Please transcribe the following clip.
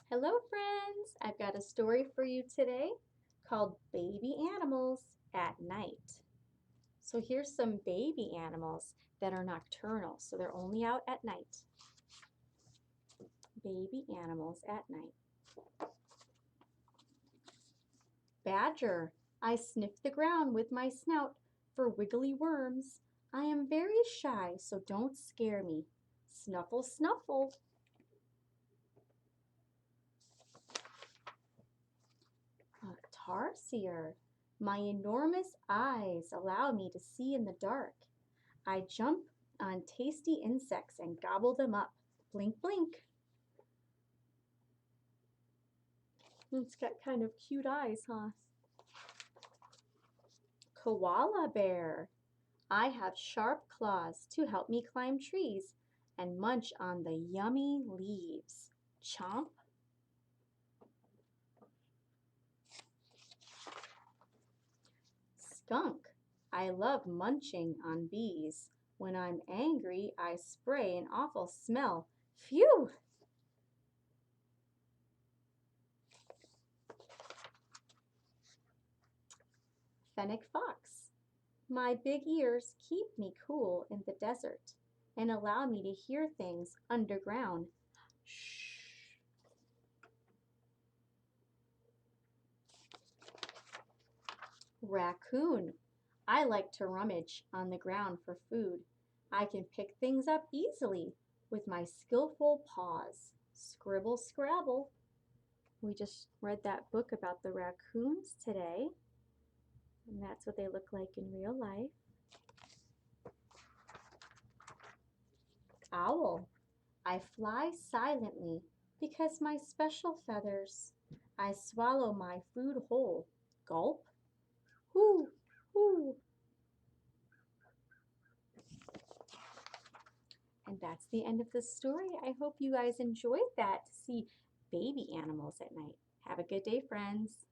Hello, friends! I've got a story for you today called Baby Animals at Night. So, here's some baby animals that are nocturnal, so they're only out at night. Baby animals at night. Badger, I sniff the ground with my snout for wiggly worms. I am very shy, so don't scare me. Snuffle, snuffle. Tarsier, my enormous eyes allow me to see in the dark. I jump on tasty insects and gobble them up. Blink, blink. It's got kind of cute eyes, huh? Koala bear. I have sharp claws to help me climb trees and munch on the yummy leaves. Chomp. Skunk. I love munching on bees. When I'm angry, I spray an awful smell. Phew! Fennec fox. My big ears keep me cool in the desert and allow me to hear things underground. Shh. Raccoon. I like to rummage on the ground for food. I can pick things up easily with my skillful paws. Scribble, scrabble. We just read that book about the raccoons today, and that's what they look like in real life. Owl. I fly silently because my special feathers. I swallow my food whole. Gulp. Hoo, hoo. And that's the end of the story. I hope you guys enjoyed that to see baby animals at night. Have a good day, friends.